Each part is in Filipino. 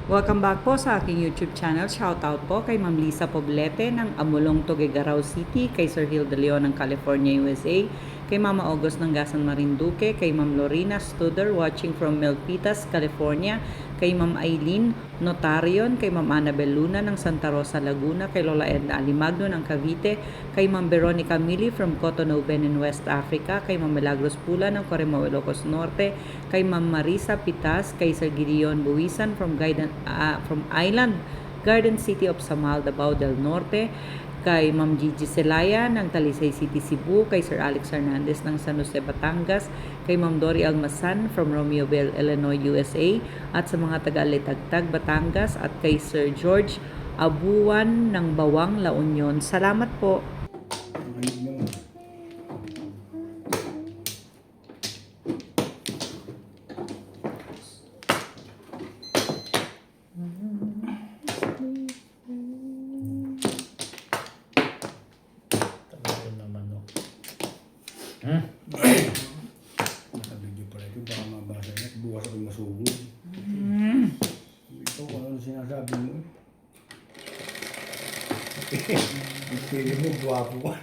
Welcome back po sa aking YouTube channel. Shoutout po kay Ma'am Lisa Poblete ng Amulong, Tuguegarao City, kay Sir Hill de Leon ng California, USA, kay Mama August ng Gasan Marinduque, kay Ma'am Lorena Studer watching from Milpitas, California, kay Ma'am Aileen Notarion, kay Ma'am Annabel Luna ng Santa Rosa, Laguna, kay Lola Edna Alimagno ng Cavite, kay Ma'am Veronica Mili from Cotonou, Benin, West Africa, kay Ma'am Milagros Pula ng Corimao, Ilocos Norte, kay Ma'am Marisa Pitas, kay Sir Gideon Buwisan from Island Garden City of Samal, Davao del Norte, kay Ma'am Gigi Celaya ng Talisay City, Cebu, kay Sir Alex Hernandez ng San Jose, Batangas, kay Ma'am Dory Almasan from Romeoville, Illinois, USA, at sa mga taga-Alitagtag, Batangas, at kay Sir George Abuan ng Bawang, La Union. Salamat po. Nakabidyo pala ito, baka mabasa na. Bukas ako'y masugod. Ito kung ano sinasabi mo. Ang pili mo, guwapo ka.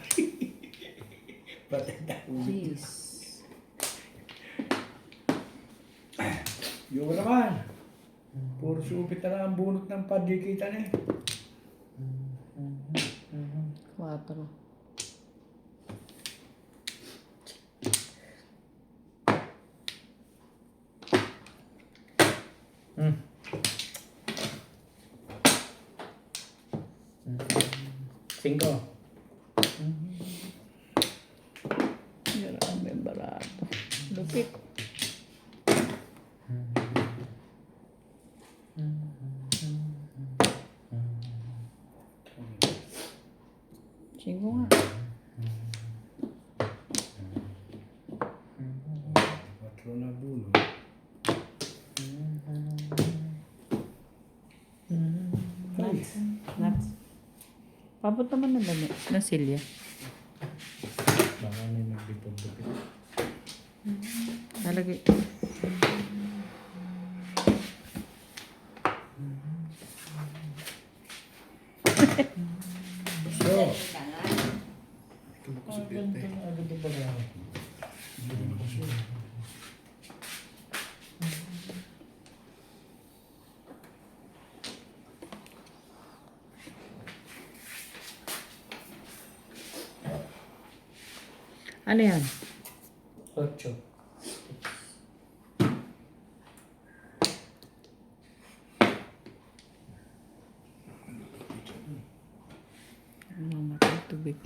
Please. Yung naman. Puro supit na lang ang bunot ng pagkikita na eh. 4. Cinco. Grabe, barato. Lupit. Cinco nga. Patro na bunot. Nuts. Pabot naman ng dami. Na silya. Baka may nagbipag-bipit. Talagay. So. Agad na ba na? Ano yan? 8. Mamatay tubig.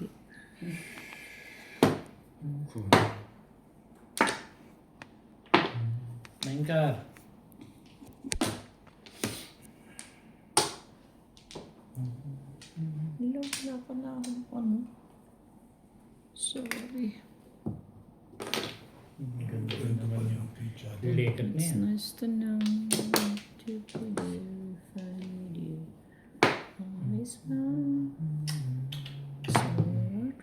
Main ka. Wala pa na akong ano. Sorry. Ganda naman yung pizza. Delikat na It's yan. nice to know to forgive find you. Always found. Sword.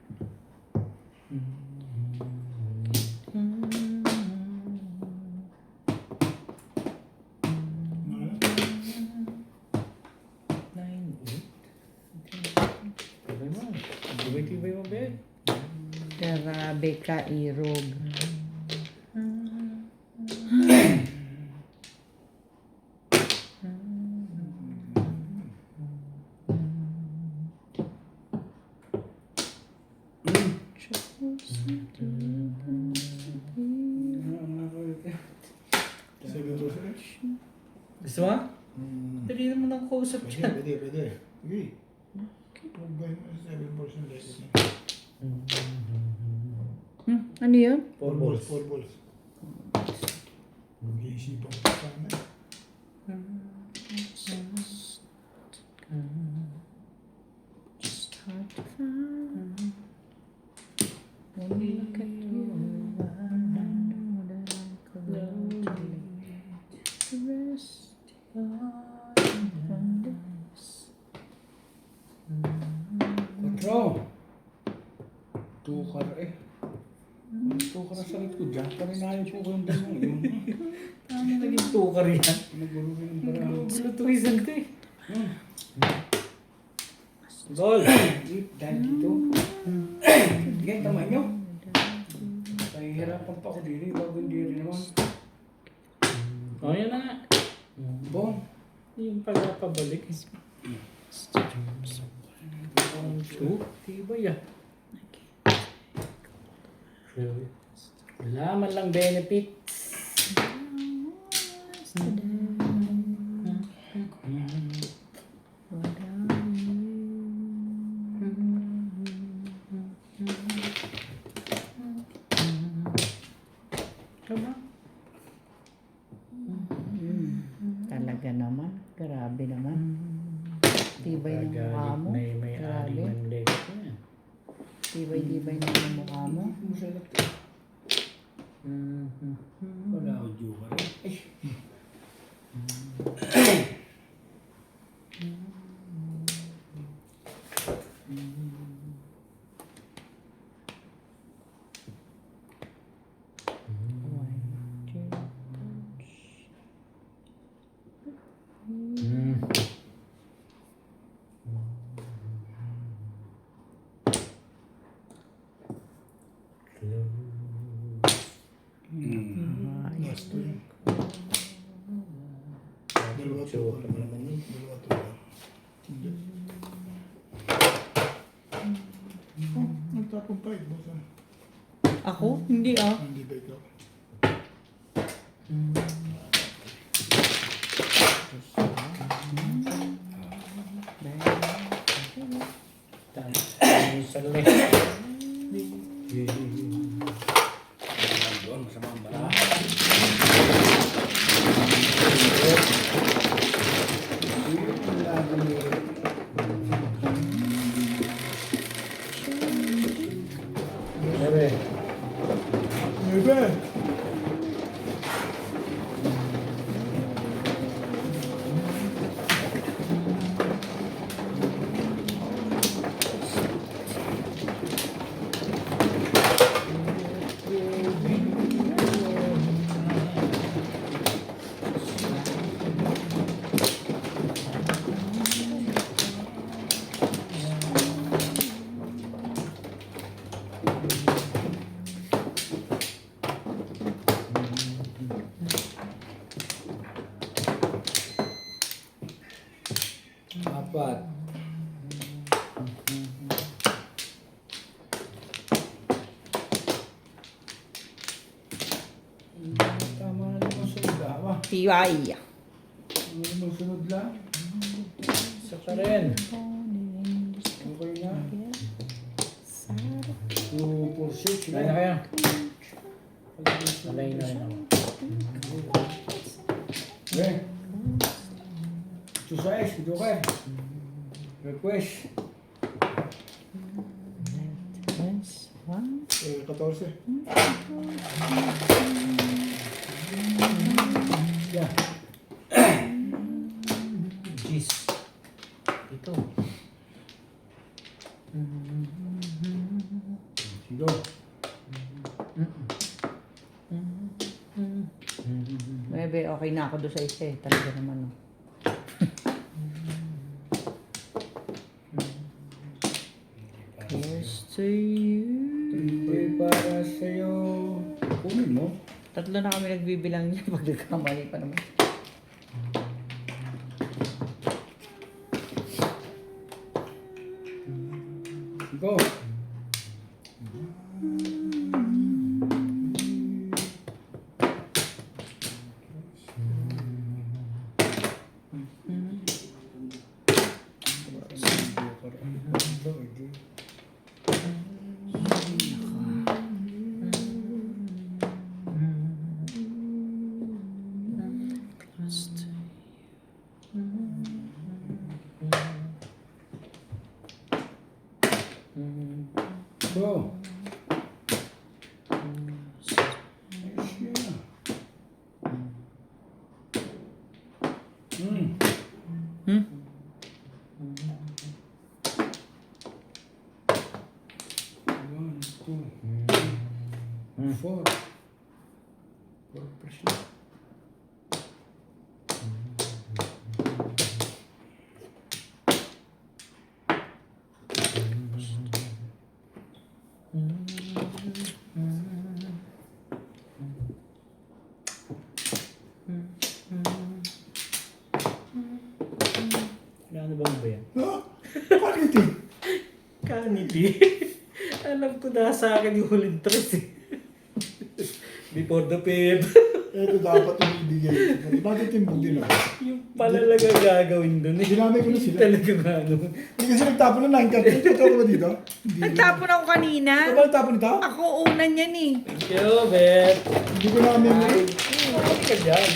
Grabe ka, irog. Gusto mo? Dali naman ang kausap siya. Pwede. Sige. Huwag 7% less. Ano yun? 4 balls. Mag-iisipan ko sana. Just hard to find. When we look at you, I know that I could relate the rest from this. Patro! Tukar eh. Tukar sa salit ko. Diyan pa rin ayaw po kayong damo. Paano naging tukar yan? Nagulo rin ng parang. Tuwisan ko eh. Gol! Dahil dito. Ganyan tama nyo. Nahihirapan pa ako dito. Bagong diri naman. O, yan na nga. Bong. Yung pala pabalik. Two? Tibay ah. Wala man lang benefit. Tama. Talaga naman. Grabe naman. Tibay ng mukha mo. May ari Grabe. man leg. Yan. Tibay-tibay ng mukha mo. Musalat. Wala ako joker. Ay. Last two. Dalawa to. Joker naman eh. Dalawa to. Hindi. Oh, nagtapong pa eh. Boss. Ako? Hindi ah. Hindi ba ikaw? Sa left. Doon, masamang bala. Sabi. Bebe! Apat. Tama na naman sunod ba? Tibay. Ano naman sunod lang? Isa pa rin. Okay na. 2, 4, 6. Kaya na kayo. Alay na rin ako. Okay. Exercise, joker. Request. One. 14. Yeah. Jeez. Ito. Sigo. Bebe, okay na ako doon sa isa eh. Talaga naman. Oh. Here's to you. Tripay para sa'yo. Kunin mo. Tatlo na kami nagbibilang niya pag nagkamali pa naman. Go. Go. Hmm? One, two, four. Four percent. Ano bang ba yan? Ah, bakit eh? Kaniti. Alam ko na sa akin yung huling tres eh. Before the fifth. Ito dapat yung ibigay. Bakit timbog din ako? Yung palalaga gagawin doon eh. Ginamit ko na sila. Talaga ba ano? Hindi kasi nagtapon na 9 cards. Ito ko ba dito? Hindi. Nagtapon ako kanina. Ito ba nagtapon ito? Ako una niyan eh. Thank you, Bet. Hindi ko na memory. Bakit ka dyan?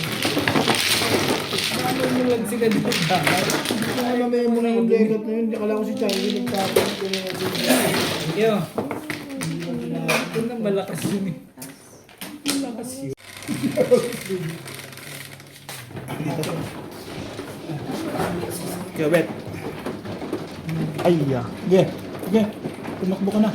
Ano mo lang sila dito dapat? Hindi ko na memory yung legot na yun. Akala ko si Charlie nagtapon. Thank you. Ito na malakas yun eh. Malakas yun. Kaya bet. Ay, ya. Sige. Sige. Tumakbo ka na.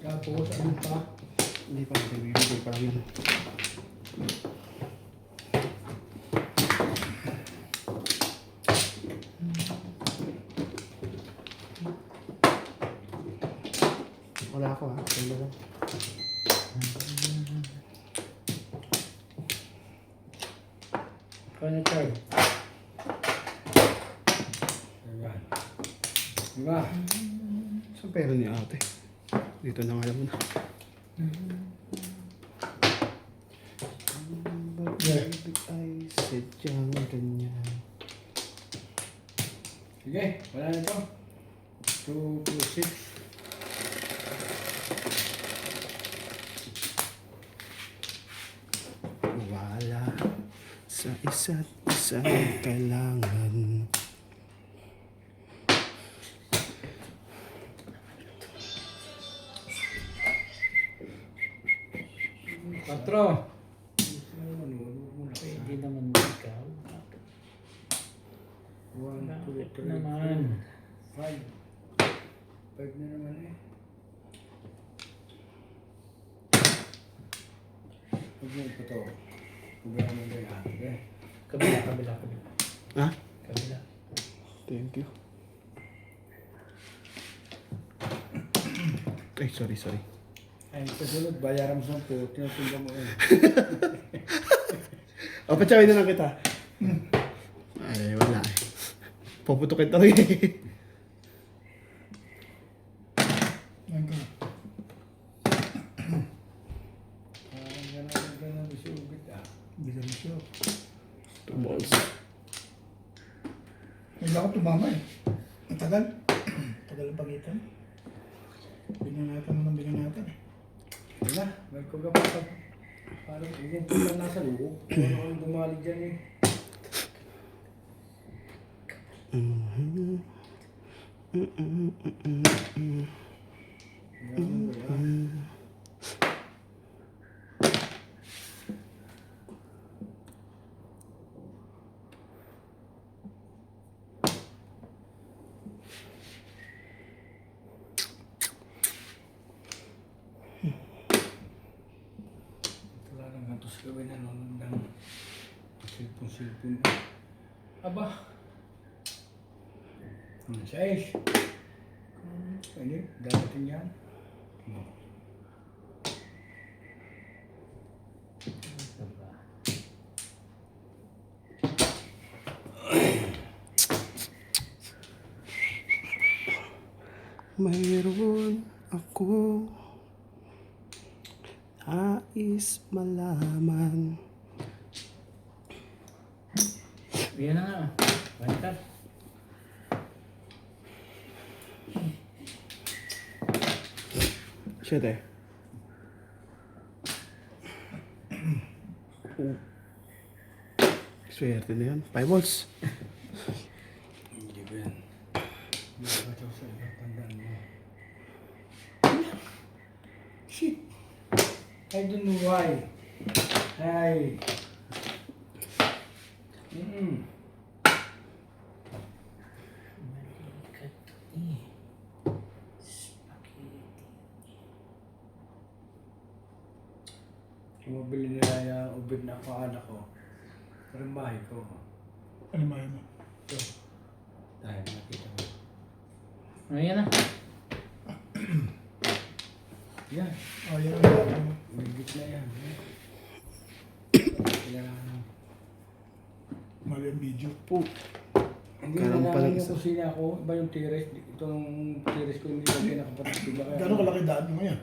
Tapos, ano pa? Hindi pa. Hindi pa lang yun. Wala ako ha. Wala lang. Paano Char? Ayan. Diba? Saan pera ni ate? Dito na nga alam mo na. Bakit ay sadyang ganyan? Sige, wala na ito. 2 plus 6. Wala sa isa't isang kailangan. Patro. Pwede naman ikaw. 1, 2, 3, Naman. 5. 5 na naman eh. Huwag mo ito to. Kubihan mo na yan. Okay? Kabila, kabila, kabila. Ha? Kabila. Thank you. Ay, sorry. Ay, kasunod, bayaran mo 10. Tinatunda mo eh. O, patsawin na lang kita. Ay, wala eh. Puputukin talaga eh. Ganun isugit ah. Bisa mo siya. 2 balls. Hindi ako tumama eh. Ang tagal. Tagal ang pagitan. Binanatan mo ng binanatan eh. Wala, may kuga pa sa... Parang yung kuga nasa loob. Ano kang bumalik dyan eh. Ganun wala. Wala naman ito sa gawin nanonood ng silpon-silpon. Aba! Size! Ano? Darating yan? Mayroon ako nais malaman. Yan na nga. Baliktad. Shit eh. Swerte na yan. 5 balls. Hindi ba yan? Hindi ba ito sa iyo? Tandaan mo. Shit! I don't know why. Ay! Baliktad eh. Spaghetti. Mabili nila yung ubid na paanak ko. Parang bahay ko. Ano ba yun mo? Ito. Dahil nakita mo. Ayan na. Yan. Oh, yan ang gagawin mo. Bigit na yan. Kailangan. Mali ang video. Hindi Karang na pala namin yung isa. kusina ko. Iba yung tires. Itong tires ko hindi lagi nakapatid. Gano'ng kalaki daan mo yan?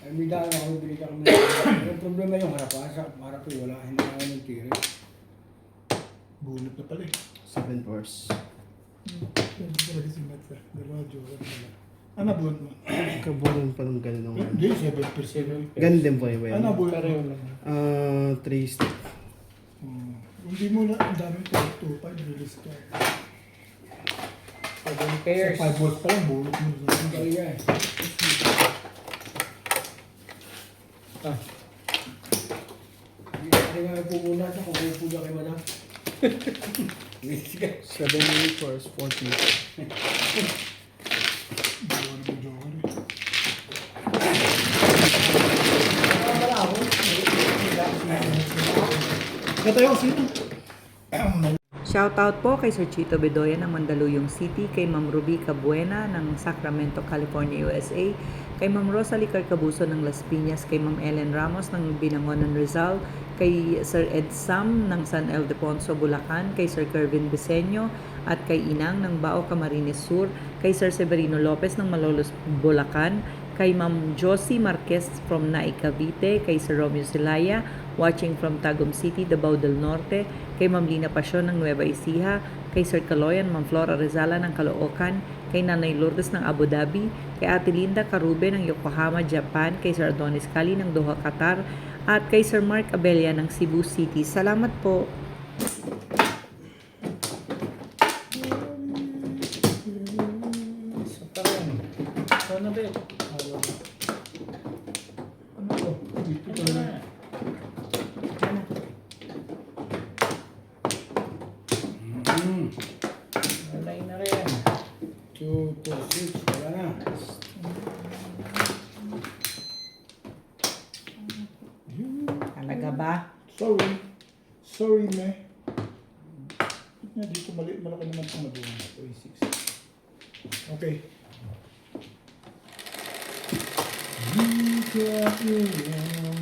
Ay, may daan ako. Bili ka kami. Yung problema yung harapan. Sa harap ko wala. Hindi na yung tires. Bulot na pala eh. 7 hours. Pwede talaga si Matt. Dalawa, jowa pala. Ano bulot mo? Kabulan pa ng ganun ng Hindi, 7%. ganun din po yung Ano well. bulot Pareho mo? lang. 3 stick. Hindi mo na, ang daming 2.5, release ka. 7 pairs. Sa 5 volts pa lang, bulot mo. Ang dali yan. Ah. Hindi nga pumuna sa kung pupuja kay madam. Sige. 7 hours, 40. Jowa na jowa na. Katayo, sino? Shoutout po kay Sir Chito Bedoya ng Mandaluyong City, kay Ma'am Ruby Cabuena ng Sacramento, California, USA, kay Ma'am Rosalie Carcabuso ng Las Piñas, kay Ma'am Ellen Ramos ng Binangonan, Rizal, kay Sir Ed Sam ng San Ildefonso, Bulacan, kay Sir Kervin Beseño at kay Inang ng Bao, Camarines Sur, kay Sir Severino Lopez ng Malolos, Bulacan, kay Ma'am Josie Marquez from Naik, Cavite, kay Sir Romeo Silaya watching from Tagum City, Davao del Norte, kay Ma'am Lina Pasyon ng Nueva Ecija, kay Sir Caloyan, Ma'am Flora Rezala ng Caloocan, kay Nanay Lourdes ng Abu Dhabi, kay Ate Linda Carube ng Yokohama, Japan, kay Sir Adonis Cali ng Doha, Qatar, at kay Sir Mark Abella ng Cebu City. Salamat po! Sa parang. Sana ba? Ano to? Ito na. Walay na rin. 2 to 6. Wala na. Talaga ba? Sorry. Sorry, me. Dito malaki naman itong madungan. 36. Okay. You got me wrong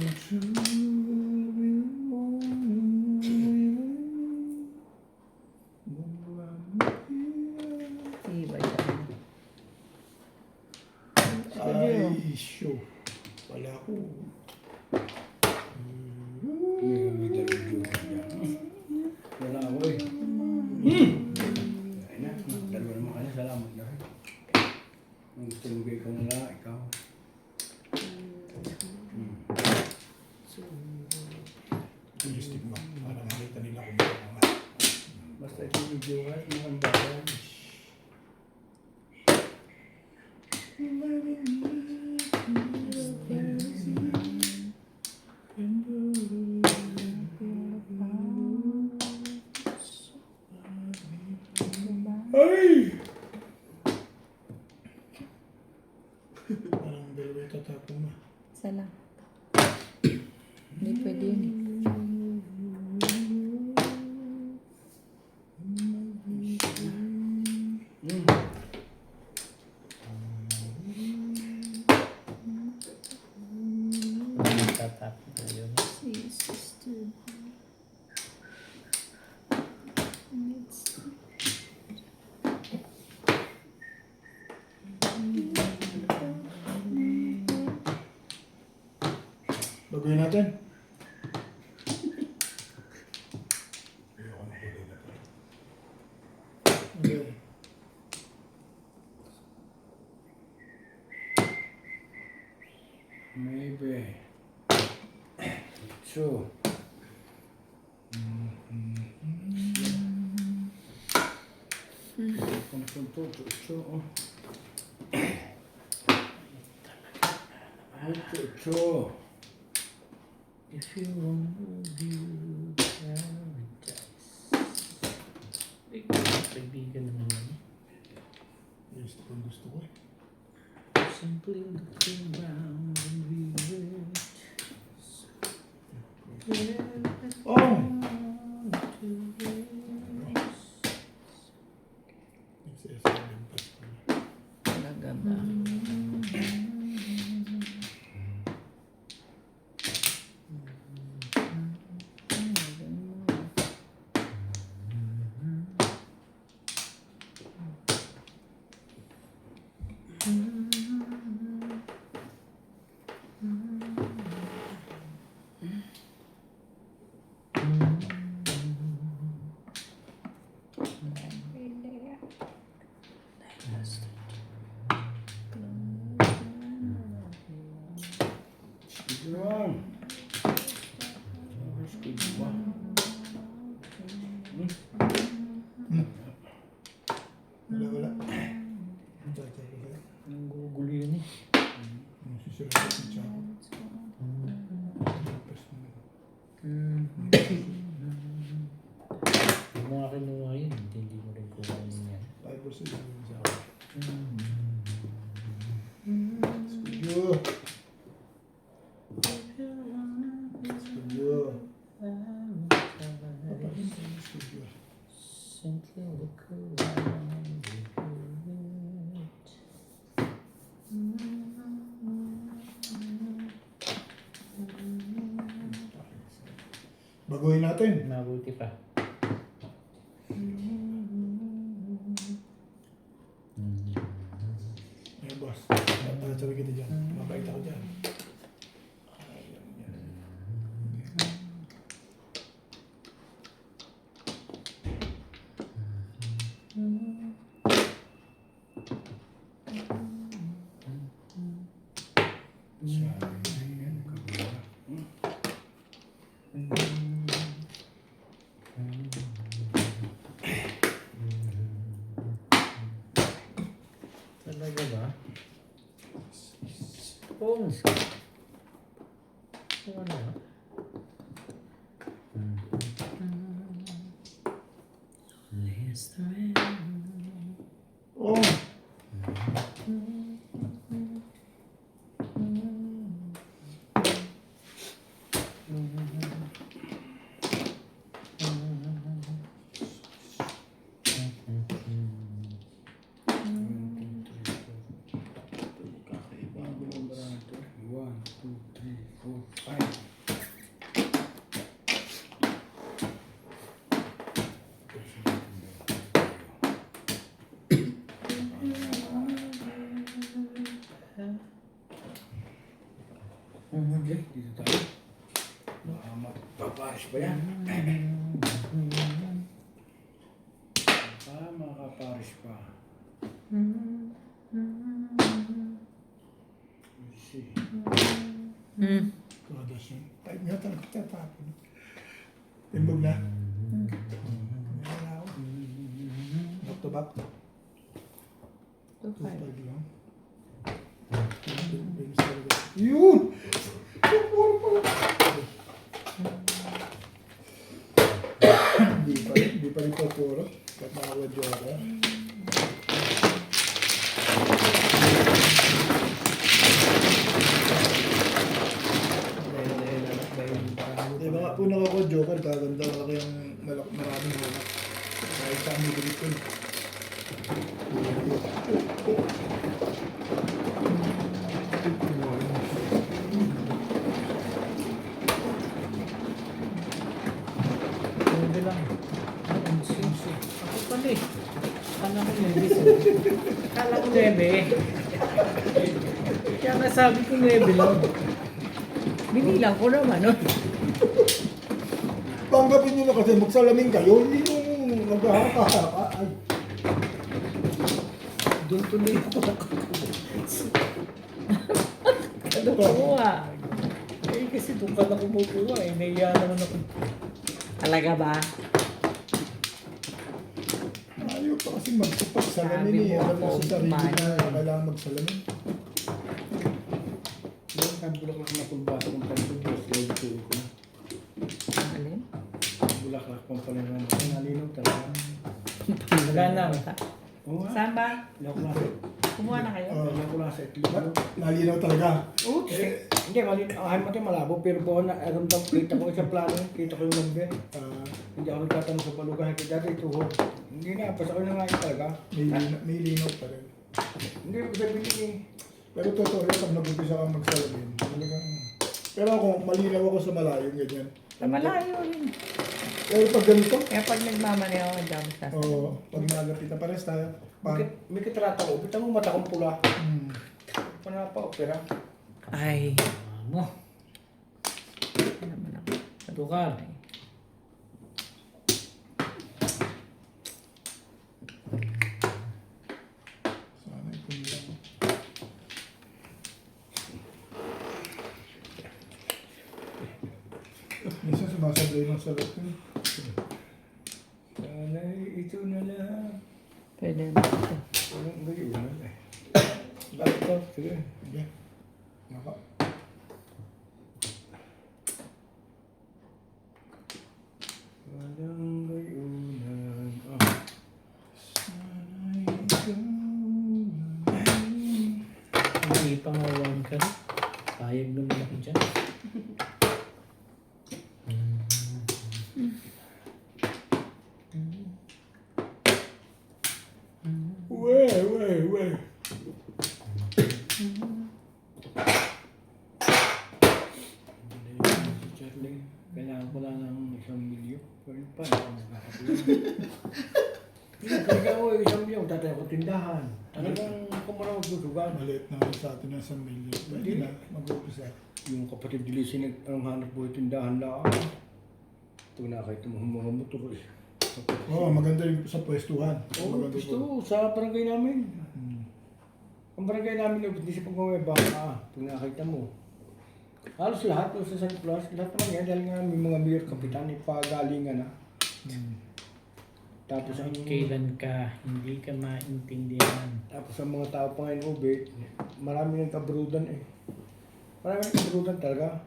Iba yan. Ay, show. Wala ko. May dalawang joke dyan. Wala ako eh. Ayun na. Dalawa naman kanya. Salamat na rin. Ang gusto mo kayo ikaw na lang. Ikaw. Tulistic mo. Para makita nila kung ano nga. Basta ito yung video ka. Mukhang bayan. Ay! Parang dalawa yung tatapon mo. Isa lang. Hindi pwede yun eh. Tatap na yun. Baguhin natin. Ayoko na huli na to. Okay. Maybe. So. So. If you want to be paradise. Kaibigan naman. Gusto ko eh. Simply looking round and we Oh! Nagsiyasabi pa. naman. Skid ba? Wala. Tatay. Ang gugulo yun eh. Susunod sa tsako. Yung mga kinuha yun, hindi mo rin kukunin yan. 5% yung sa ako. Studio. Studio. Studio. Simply look around the hood. Baguhin natin. Mabuti pa. Ayan, boss. Sabi kita dyan. Mabait ako dyan. Ayan, yan. Talaga ba? Oo. Wala. Oh! Kakaibang numerato. 1, 2, 3, 4, 5. Okay, dito tayo. Baka magpaparis pa yan. Baka makaparis pa. Let's see. Todas yun. Type nga talaga tatapon. Timbog na. Wala ako. Back to back. 2-5 lang. Yun! Di pa rin puro. Katawad yun ako. Di ba unang ako joker, kaganda ako yung maraming hawak. Kahit saan mo bilit ko. Hindi lang. Ang sinsi. Ako pala eh. Kala ko 9. Kala ko 9. Kaya nasabi ko 9 lang. Binilang ko naman, no? Tanggapin nyo na kasi magsalamin kayo, hindi yung naghaharap-harap. Ay, Doon tuloy ako. Ano ko ah? Eh kasi doon ka na kumukuha eh. Naiya naman ako. Talaga ba? ayaw pa kasi magsalamin Sabi eh. mo Alam mo ako, sa sarili man. na kailangan magsalamin. Yung bulaklak na pulbasa kung pagpulbos, kaya dito ko na. Alin? Bulaklak pang pala naman. Nalinaw talaga. Wala na. Oo nga. Saan ba? Nakulasa. Kumuha na kayo? Nakulasa itlog. Nalinaw talaga. Oo, hindi, ang mati malabo, pero po na aramdam, kita ko sa plano, kita ko yung number. Hindi ako nagtatanong sa balugan, kaya dati ito, hindi na, basta ko na nga yun talaga. May linaw pa rin. Hindi ko sabihin eh. Pero totoo yun, pag nag-umpisa kang magsalamin, talagang... Pero ako, malinaw ako sa malayo, ganyan. Sa malayo rin. Pero pag ganito, Kaya pag nagmamaneho ako dyan sa... oo, pag nagapitan, pares tayo. May kitrata ko, bitang mo mata kong pula. Hmm. Panapa-opera. Ay. Mo. Ano naman ako? Tukar. Sana ito nila. sumasablay ng salat ko. Sana ito na lang. Pwede ba ito? Walang gayunan eh. Bakit ito? Sige. Sige. Naka. Walang gayunan. Sana'y ikaw na. Hindi pa ngawain ka rin. Payag naman ako dyan. We. Si Charlie, kailangan ko lang ng 1 milyon. Pero pa, ako magkakatuloy. Talaga ako, 1 milyon, tatay ko tindahan. Talagang kumara magdudugan. Maliit naman sa atin ng 1 million. Pwede na, mag-uupisa. Yung kapatid ni Lizzie, ang hanap buhay tindahan lang. Ito na kahit mga motor eh. Oo, maganda yung sa pwestuhan. Oo, Maganda gusto po. sa barangay namin. Hmm. Ang barangay namin, hindi siya pagmamay baka, pag nakakita mo. Halos lahat, sa San Plus, lahat naman yan, dahil nga may mga mayor kapitan, ipagalingan na. Hmm. Tapos ang, Kailan ka hindi ka maintindihan. tapos ang mga tao pa ngayon, ube, marami ng kabrudan eh. Marami ng kabrudan talaga.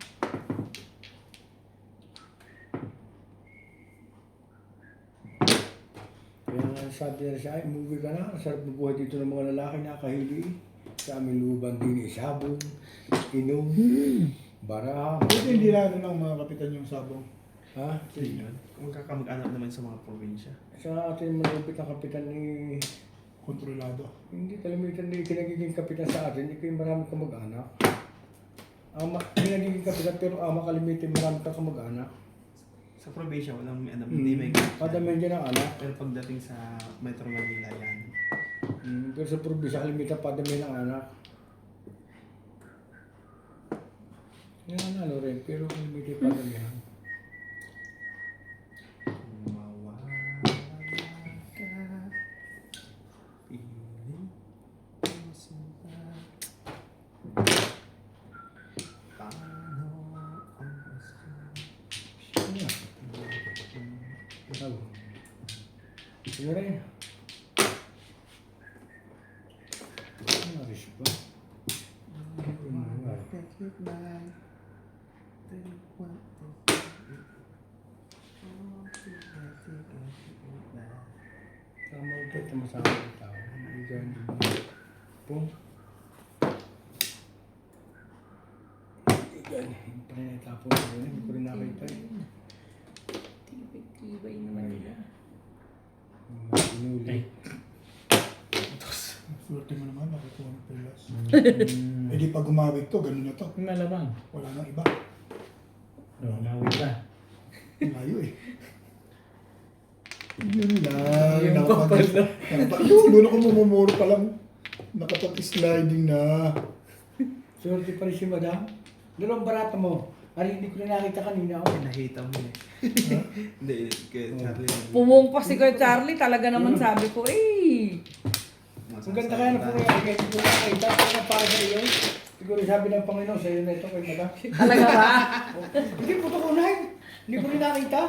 Kaya nga sabi na siya, ay, umuwi ka na, sarap ng buhay dito ng mga lalaki nakahili. Sa aming lubang din sabong, inom, bara. Pwede hindi lalo ng mga kapitan yung sabong. Ha? Magkakamag-anak naman sa mga probinsya. Sa atin malupit ang kapitan ni... Kontrolado. Hindi kalimitan na ikinagiging kapitan sa atin, hindi kayo marami kang mag-anak. Kinagiging kapitan pero ama kalimitan marami kang kamag-anak. Sa probinsya, walang may alam. Hindi may Padamihan dyan ang anak. Pero pagdating sa Metro Manila yan. Pero sa probinsya kalimitan padamihan ang anak. Yan ano rin, pero kalimitan padamihan. Mawala ka. Piling ko sila. Paano ang gusto? Ano? Ano? Ano rin? Ano rin ba? Bakit ba? Tama ito, tumasama ng tao. Ang ganda. Pum. Yung pa rin natapon ko yun. Hindi ko rin nakita eh. Tibay naman nila. Inuli. Swerte mo naman, nakukuha ng pelas. Eh di pag gumawig to, ganun na to. Malamang. Wala nang iba. Nawit ka. Layo eh. Yun lang. Yung kapal na. Doon ako mumumuro pa lang. Nakapag-sliding na. Swerte pa rin si madam. Doon ang barata mo. Ari, hindi ko na nakita kanina ako. Nahita mo eh. Hindi, kaya Charlie. Pumungpas si Kuya Charlie, talaga naman sabi ko, eh. Ang ganda kaya na po nga. Kaya hindi ko na nakita. Kaya para sa iyo. Siguro sabi ng Panginoon sa iyo na ito kay madam. Talaga ba? Hindi po ito kunay. Hindi ko rin nakita.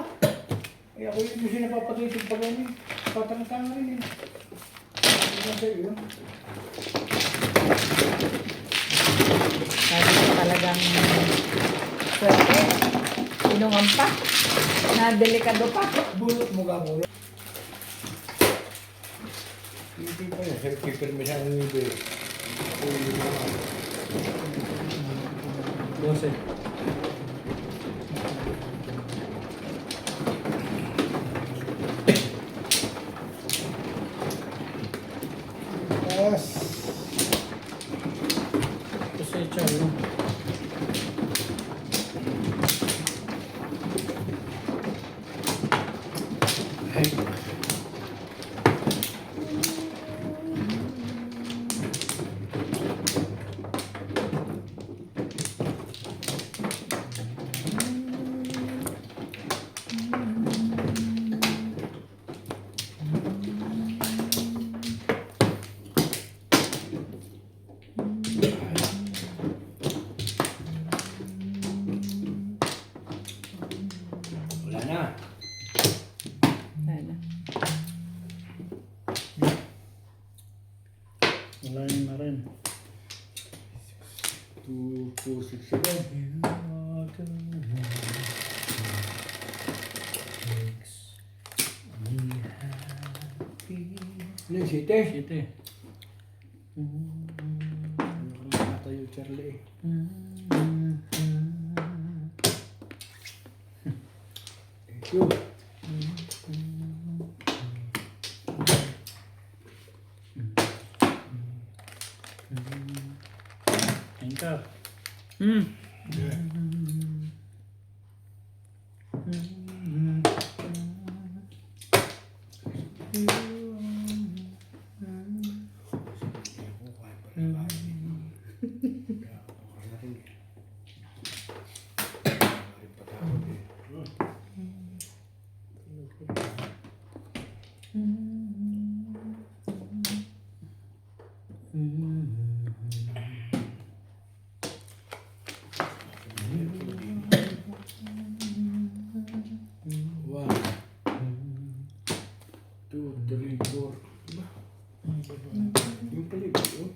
Eh ako yung kasi napapatuloy pa rin eh. Patang-tanga rin eh. Hindi lang sa iyo. Sabi ko talagang swerte. Inungan pa. Na-delikado pa. Bulot mo ka muna. Hindi pa yun. Sir, kipermisan ng ibe. Ako yung mga. 12. Yes. Ito sa Charlie. 2, 4, 6, 7. You are the one makes me happy. Ano yung site? Siyete. Ano ka naman natayo, Charlie? Thank you. Ayun ka. Hmm. One, 2, 3, 4. Diba? Yung paligid, oh.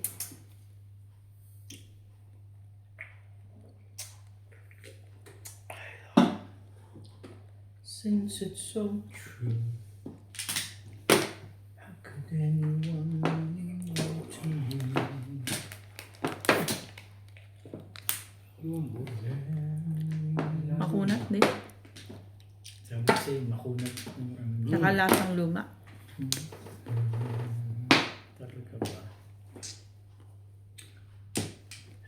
Since it's so true, how could anyone lie to me? Yung buo. Makunat din. Sabi kasi makunat ng ano. Tsaka lasang luma. Talaga ba?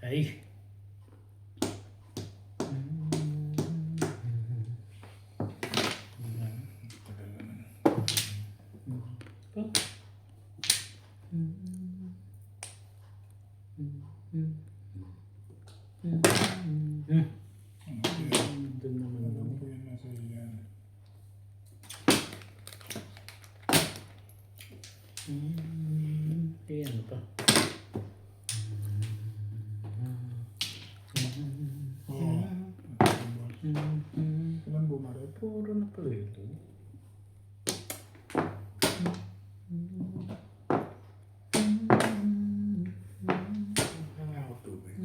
Ay! Doon naman Alam ako. ko yun nasa iyan. Eh, ano pa? Oo. Ilan bumarot? Puro na pala ito. Ano ako tubig?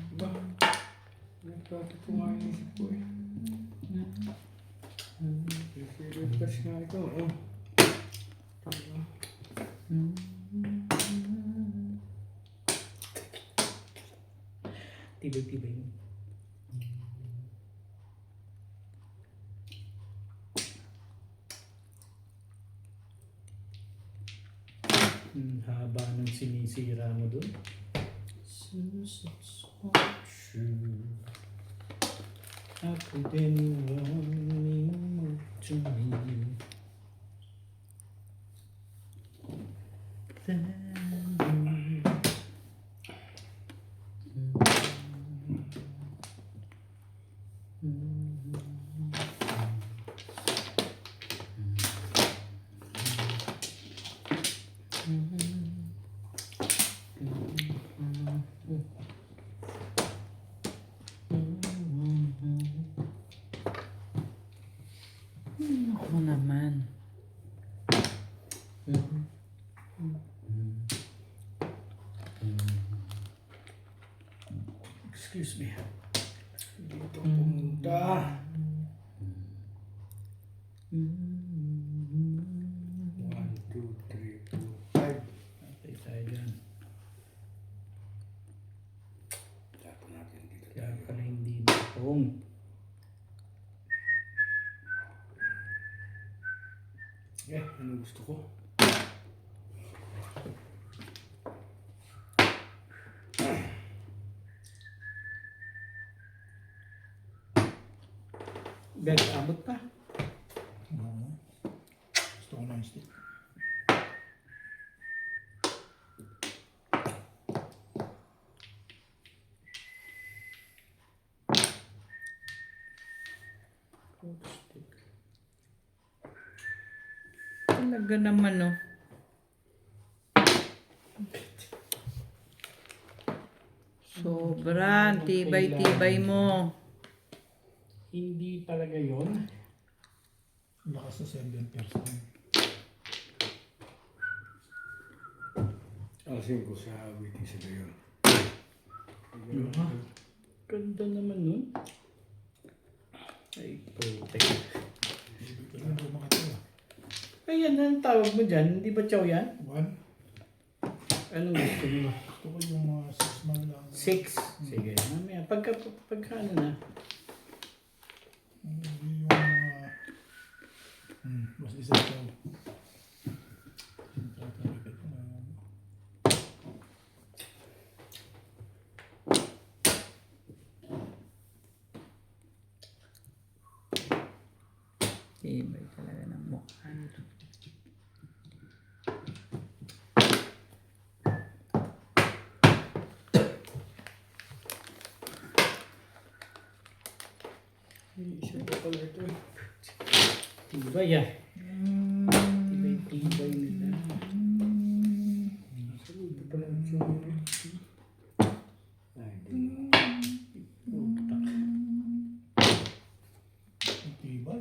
Diba? Nagpapit ko nga yung isip ko eh. Serious nga ito, oh. Diba? Tibay-tibay. Haba ng sinisira mo doon. Since it's all true, how could anyone mean to me? Then Ako naman. excuse me. Dito pumunta. 1, 2, 3, 4, 5. Okay tayo dyan. Tapos natin dito Kaya tayo. pala hindi bakong. Eh, ano gusto ko? Bet, abot pa. Oo. Gusto ko na yung stick. Talaga naman, oh. Sobra, tibay-tibay mo. Hindi talaga yun. Lakas sa 7%. Asin ko sa waiting sa gayon. Ganda naman nun. Ay, putek. Ano ba makatawa? Ayan, anong tawag mo dyan? Hindi ba chow yan? 1. Anong gusto mo? Gusto ko yung mga 6 man lang. 6. Sige, mamaya. Pagka ano na. Yung mga... mas isa ito. Ibay talaga ng mukha nito. Isa pa pala ito eh. Tibay ah. Tibay nila. Sa loob pa pala ito. Ay, hindi. Tibay.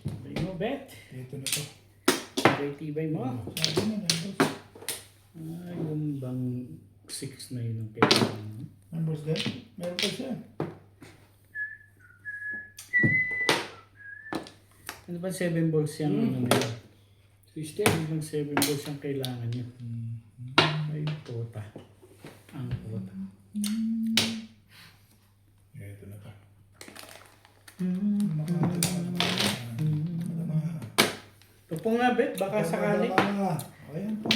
Tibay mo, Bet. Ito na to. Tibay mo. Sabi na nandun. Ah, yung bang 6 na yun ang kailangan mo. Numbers din? Meron pa siya. Ano ba 7 balls yung ano na yun? Sister. Ano bang 7 balls yung kailangan nyo? Ay, puta. Ang puta. Ito na to. Tupong nga, Bet. Baka sakali. Ayan po.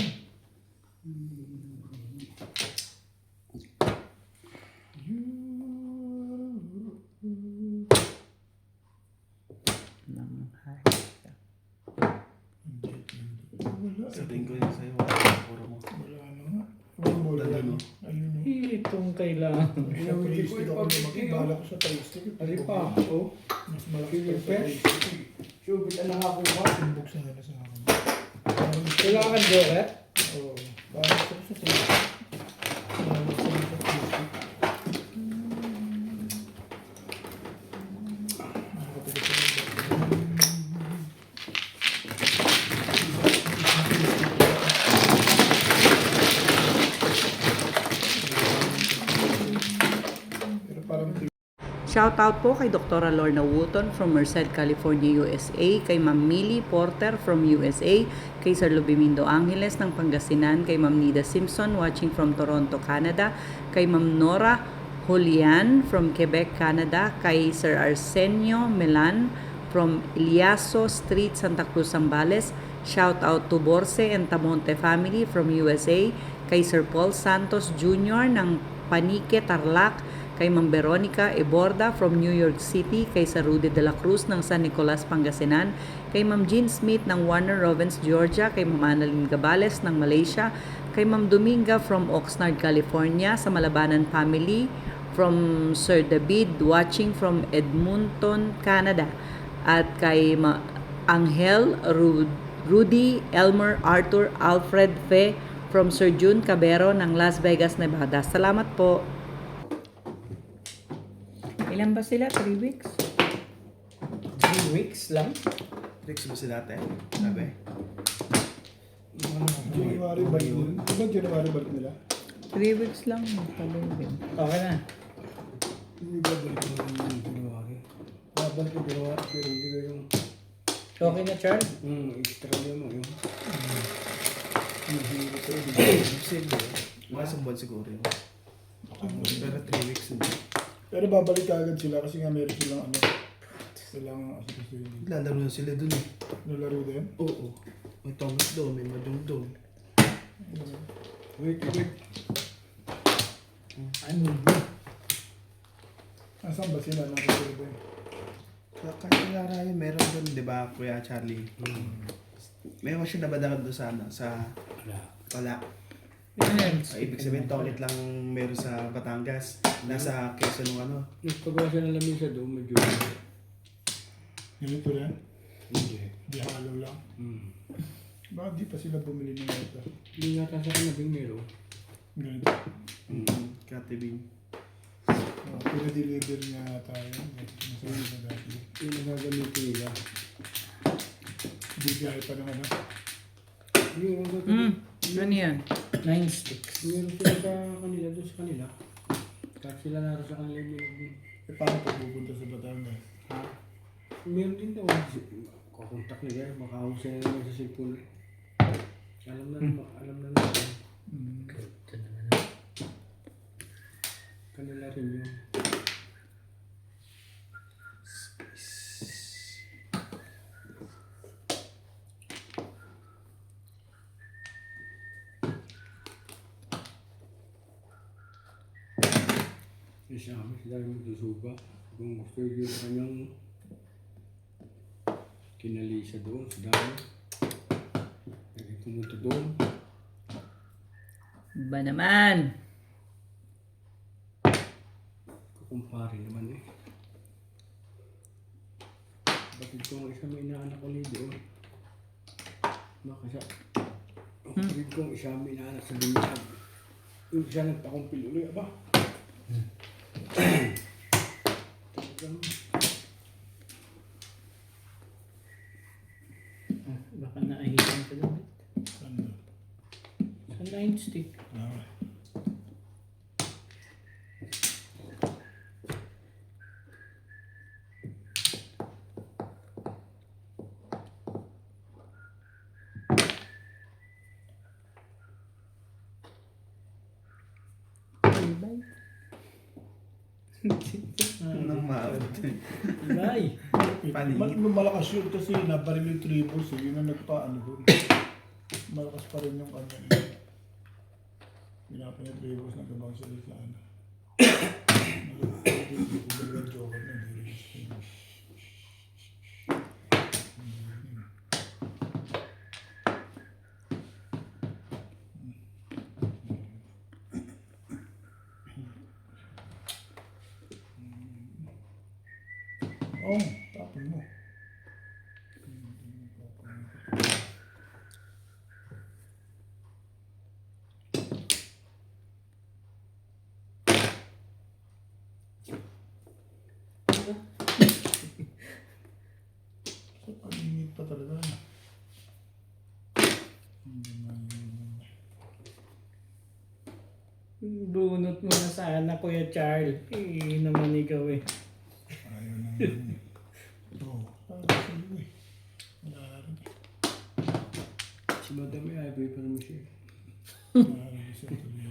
Ng hayop. Wala. Sa tingin ko yun sa'yo, puro mo. Wala na nga. Wala Ayun, na. Ayun o. Itong kailangan. Sa plastic ako lumaki. Bala ko sa plastic. Ari pa. Oh. Mas malaki pa sa Pet. plastic. Subit ang nakakuha. Sumbok sa na sa akin. Parang Kailangan Doret. Oo. Bala ko sa plastic. Bala ko sa plastic. Pero parang Shoutout po kay Dr. Lorna Wooton from Merced, California, USA, kay Ma'am Millie Porter from USA, kay Sir Lubimindo Angeles ng Pangasinan, kay Ma'am Nida Simpson watching from Toronto, Canada, kay Ma'am Nora Julian from Quebec, Canada, kay Sir Arsenio Melan from Iliaso Street, Santa Cruz, Zambales. Shoutout to Borse and Tamonte family from USA, kay Sir Paul Santos Jr. ng Panique, Tarlac, kay Ma'am Veronica Eborda from New York City, kay Sir Rudy de la Cruz ng San Nicolas, Pangasinan, kay Ma'am Jean Smith ng Warner Robins, Georgia, kay Ma'am Annalyn Gabales ng Malaysia, kay Ma'am Dominga from Oxnard, California, sa Malabanan family from Sir David watching from Edmonton, Canada, at kay Angel Rudy Elmer Arthur Alfred Fe from Sir June Cabero ng Las Vegas, Nevada. Salamat po. Ilan ba sila? 3 weeks? 3 weeks lang? Tricks ba sila ate? Sabi? January balik nila. Diba January balik nila? 3 weeks lang. Magpalungin. Okay na. Hindi ba balik mo yung January? Babalik yung January pero hindi ko yung Okay na, Charles? extra niya mo yung Sige. Mga isang buwan siguro yun. Pero 3 weeks na. Pero babalik agad sila kasi nga meron silang ano. Silang asasusin. Lalaro na sila dun eh. Nalaro din. Oo. May Thomas doon, may Madong doon. wait. Ano? Nasaan ba sila? Nakasila ba? Kaya yun, meron doon, di ba, Kuya Charlie? Meron siya nabadagan doon sa ano, sa... Wala. Ibig sabihin, toilet lang meron sa Batangas. Nasa Quezon ng ano. Nagpagawa siya ng lamisa doon, medyo Ganito rin? hindi. Di halo lang. Bakit di pa sila bumili ng ito? Hindi nga sa kanabing meron. Ganito. Katibing. Pinadeliver niya tayo. Nasabi na dati. Yung nagagamitin nila. BPI pa naman ha. Yung Ano yan? 9 sticks. Meron sila sa kanila, doon sa kanila. Kahit sila naroon sa kanila yung din. Eh, paano pag pupunta sa Batangas? Ha? Meron din daw. Kukontak nila, makahusay na naman sa cellphone. Alam na naman, alam na naman. Ito naman. Kanila rin yun. Isa kami sila yung magsusuba. Kung gusto yung kanyang kinalisa doon sa dami. Lagi pumunta doon. Ba naman? Kukumpare naman eh. Bakit kung isa may inaanak ulit doon? Makasa. Bakit kung isa may inaanak sa binyag? Yung isa nagpakumpil ulit, aba? Baka naahitan ka lang. Ano? Sa 9 stick. Ah. Nang maabot. Ibay. Paningin. Malakas yun kasi nabaril yung tribos eh. Yun ang nagpaano doon. Malakas pa rin yung kanya. Pinapa yung tribos na gabang sila sa ano. Dalawang joker na hindi rin. Oh, tapon mo. Paningit pa talaga na. Bunot mo na sana, Kuya Charles. Naman ikaw eh. Ayaw naman. Oo. Sige. Wala rin. Si Madam ay ivory pa naman siya. Wala rin siya tuloy.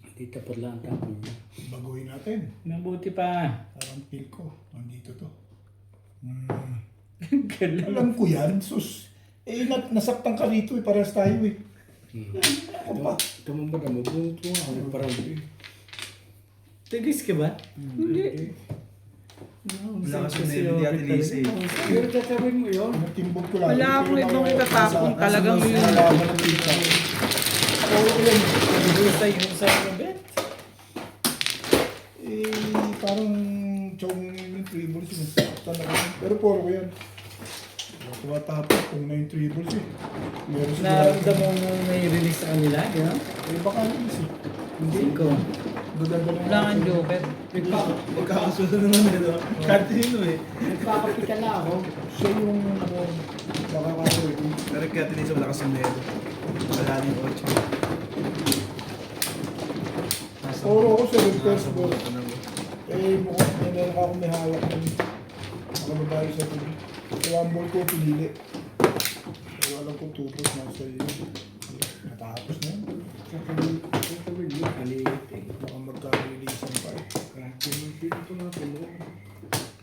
Hindi tapat lang ang tapon niya. Baguhin natin. Mabuti pa. Parang feel ko. Nandito to. Galing. Alam ko yan, sus. Eh, nasaktan ka rito eh. Parehas tayo eh. Ako pa. Ito mo ba naman? Bunot ko nga. Ako parang hindi. Tigis ka ba? Hindi. Wala kasi na hindi ate Lisa eh. Pero tatawin mo yun. Natimbog ko lang. Wala akong ibang itatapon. Talagang yun. Nalaman ng pizza. Oo, yan. Husay mo, Bet. Eh, parang chong yung tribbles yun. Pero puro ko yan. Tumatapos kung na yung tribbles eh. Meron Naramdaman mo may release sa kanila, gano'n? Eh, baka naman eh. Hindi ko. Gaganda na Wala kang joker. Magkakasunod naman eh. Kahit sino eh. Nagpapapita na ako. Siya yung baka kasi Pero kaya ate Lisa wala kasing meron. Wala rin 8. puro ako sa first ball. Eh, mukhang may meron ka akong may hawak ng makababayo sa tubig. Sa one ball ko, pinili. Pero alam ko, tupos na sa iyo. Natapos na yun. Tatawin mo. Kalit eh. Baka magka-releasean pa eh. Kahit kung may sino ito nga mo.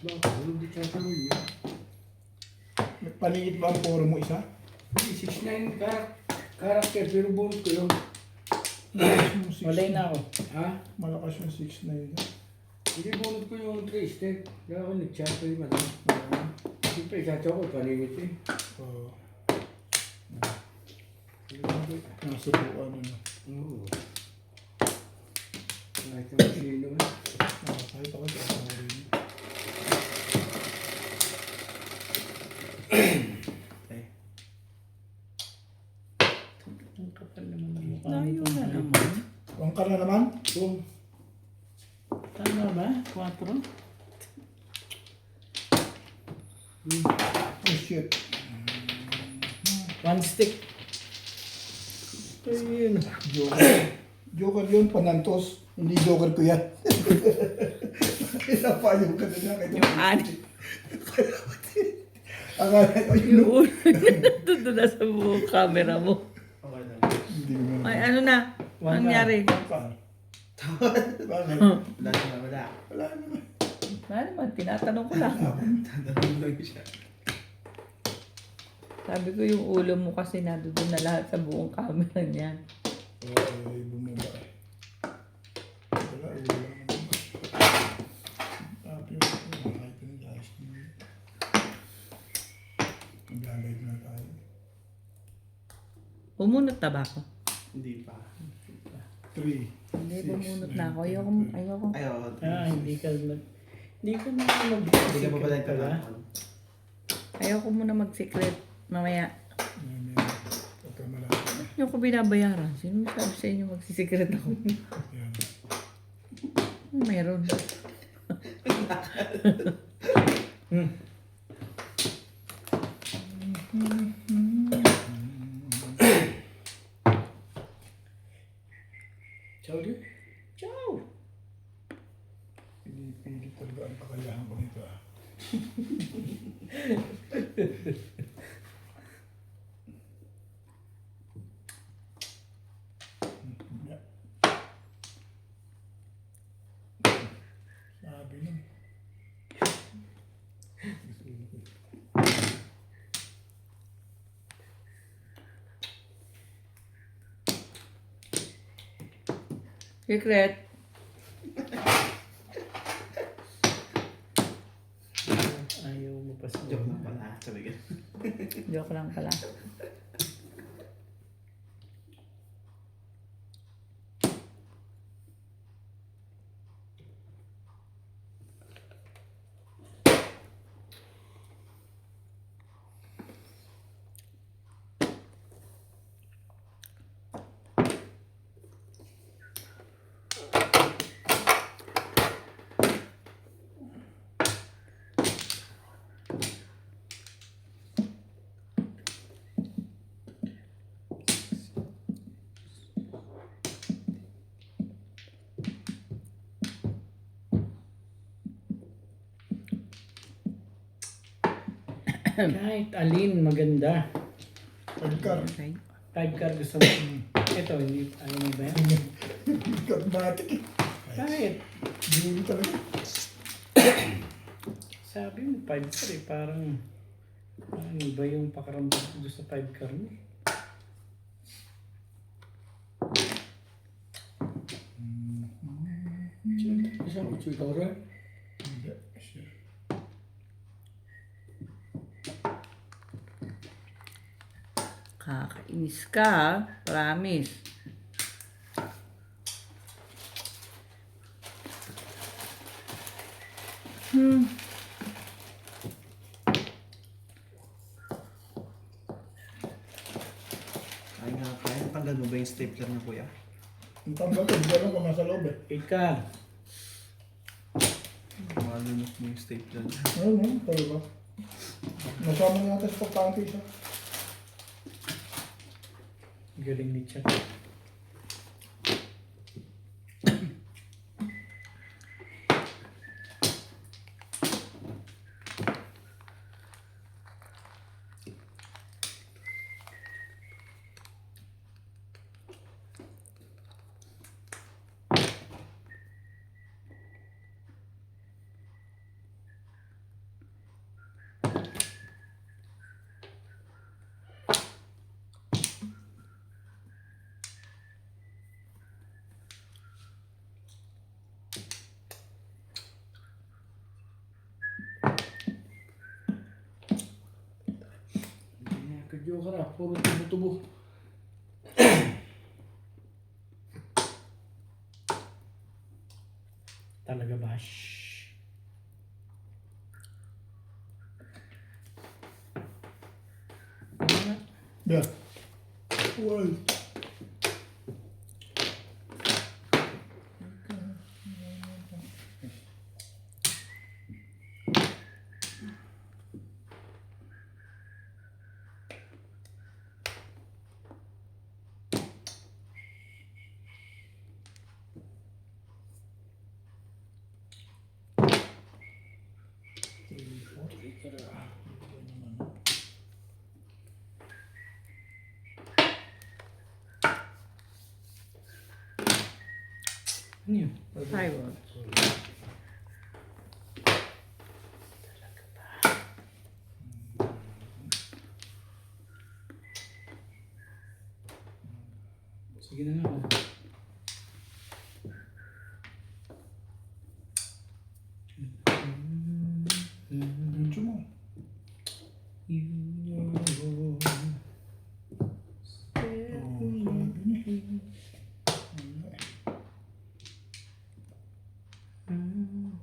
Bakit? Hindi tatawin mo. Paningit ba ang poro mo isa? Hindi, 6'9" character. Pero bunot ko yun. Walay na ako. Ha? Malakas yung 6'9". Hindi bunot ko yung 3-step. Kaya ako nag-chat ko yung madam. Siyempre, chat ko, paningit eh. Oo. Nasubukan na. Oo. Kahit naman sino eh. Kahit ako sa ako rin. Ang kapal naman ng mukha Layo nito. na naman. Wangkar na naman? Kung Tama ba? 4? Oh shit. One stick. Ayun. Joker yun, panantos. Hindi joker ko yan. Inapayo ka na lang. Yung ani. Akala ko yun. Yung ulo niya nandun na sa buong camera mo. Okay lang. Hindi mo. Ay, ano na? Anong nangyari? Bakit? Wala na wala. Wala naman. Wala naman, tinatanong ko lang. Tatanong lang siya. Sabi ko yung ulo mo kasi nandun na lahat sa buong camera niyan. Ay, bumaba. Wala, wala naman. Sabi ko, kahit yung gas. Mag-alive na tayo. Bumunot na ba ako? Hindi pa. 3. Hindi, bumunot na ako. Ayoko. Ayaw. Hindi ka Hindi ka pa pala nagtatanong. Ayoko muna mag-secret. Mamaya. Huwag ka malapit. Ba't niyo ko binabayaran? Sino sabi sa inyo magsisikret ako? Yan. Meron. Ciao, dude. Ciao. Pinipilit talaga ang kakayahan ko nito. Sabi nun. Secret. Ayaw mo pa sa Joke lang pala. Sabi ka. Joke lang pala. Kahit alin, maganda. Pagkar. Okay. 5 car gusto mo. Ito, hindi, ayaw mo ba yan? Katmatik eh. Kahit, Hindi talaga. sabi mo 5 car eh, parang iba yung pakaramdam ko doon sa 5 car mo. Isang uchoy ka rin. Hindi. Sure. Kakainis ka, ha? Promise. Kaya tanggal mo ba yung stapler na kuya? Ang tanggal ko, hindi alam kung nasa loob eh. 8 car. Malunok mo yung stapler. Ayun, talaga. Nasama na natin sa pagkante siya. Galing ni Chat. Joker ah, puro tubo-tubo. Talaga ba? Shhh. Yeah. Well. niyo. 5 odds. Sige na nga. Medyo mo.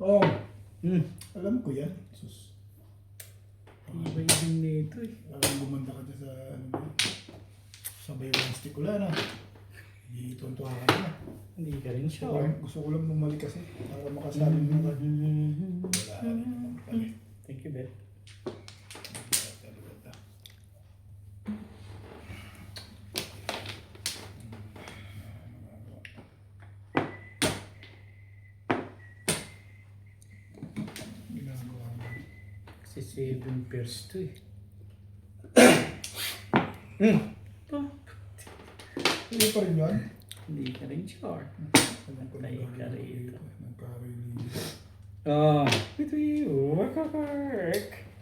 Oh, Hmm. alam ko yan. Sus. Iba din nito eh. Parang gumanda ka dyan sa ano na. Sabay lang stick ko lang na. Ituntuha ka na. Hindi ka rin Gusto ko, sure. gusto ko lang bumalik kasi para makasabi mo ka. Wala ka rin naman pala. Thank you, Bet. Ginagawa mo. Kasi 7 pairs to eh. Hindi pa rin yun. Hindi ka rin sure. Alam ko Patay ka rito. nagkakaroon. Ah, between work.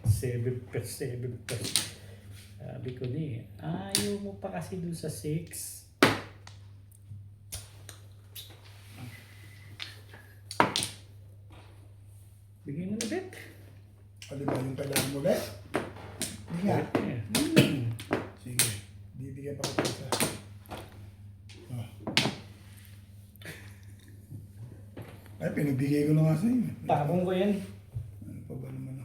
7 pairs, 7 pairs. Sabi ko ni, ayaw mo pa kasi doon sa 6. Bigyan mo na, Bet. Ano ba yung kailangan mo ulit? Hindi nga. Yeah. Sige. Bibigyan pa kita isa. Ah. Ay, pinagbigay ko na nga sa inyo. Tapong ko yan. Ano pa ba naman?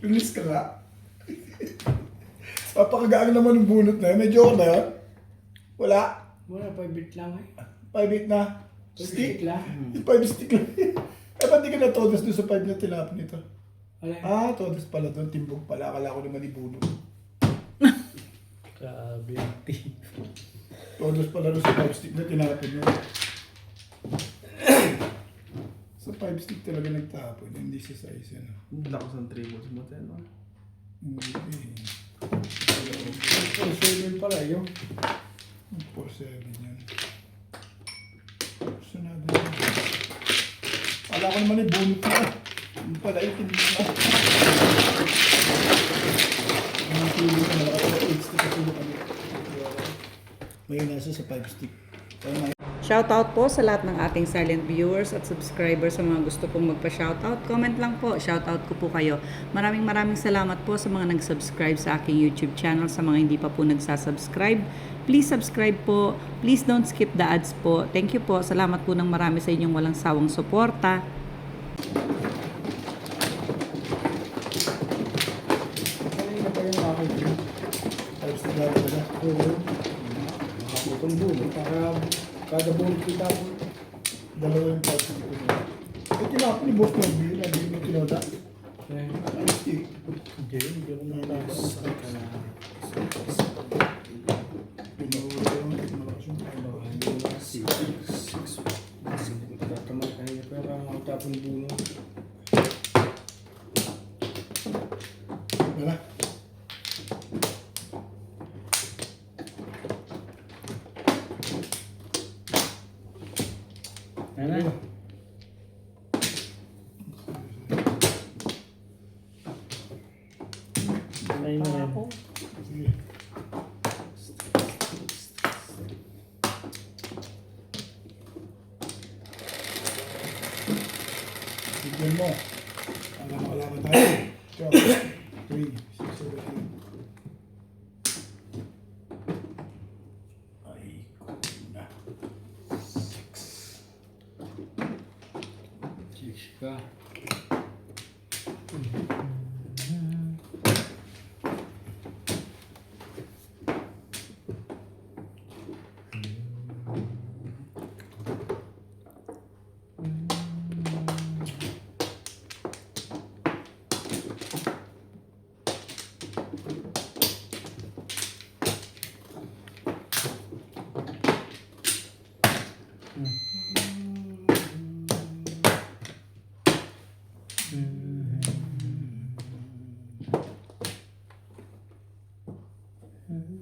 Release ka nga. Papakagaan naman yung bunot na yun. May joke na yun. Wala. Wala, 5 bit lang eh. 5-8 na. Stick. lang. 5 stick lang. Eh, ba't di ka na todos doon sa 5 na tinapon nito? Wala. Ah, todos pala doon. Timbog pala. Akala ko naman ibunot. Grabe yung team. Todos pala doon sa 5 stick na tinapon mo. Sa 5 stick talaga nagtapon. Hindi sa size yan. Lakas ng triples mo, no? Hindi. So, 7 pala yun. 4-7 yan. Sunado yan. Akala ko naman ibunot na. Yung pala itim na. Ang pili ka na. Ako 8 stick kasi kami. May nasa sa 5 stick. Kaya may Shoutout po sa lahat ng ating silent viewers at subscribers sa mga gusto pong magpa-shoutout. Comment lang po, shoutout ko po kayo. Maraming salamat po sa mga nag-subscribe sa aking YouTube channel. Sa mga hindi pa po nagsasubscribe, please subscribe po. Please don't skip the ads po. Thank you po. Salamat po ng marami sa inyong walang sawang suporta. Kanina pa yung aking team. 5 stick na talaga. Oo. Nakaputong bulo. Para kada bulo kita po. Dalawa yung 5 stick ko. Eh, tinapon ni Boss Norby. Hindi mo tinoda. Eh, 5 stick. hindi ako natapos. Pinahuli ko yung malakas yung Ano, hindi mo kasi. Tatamad kanina pero ang tapong bulo. Wala. Ano? Ay na yan. Sige. Bigyan mo. Para makalaman tayo. 3, 6, 7, 8. Ay, kuna. 6 ka. Mm-hmm.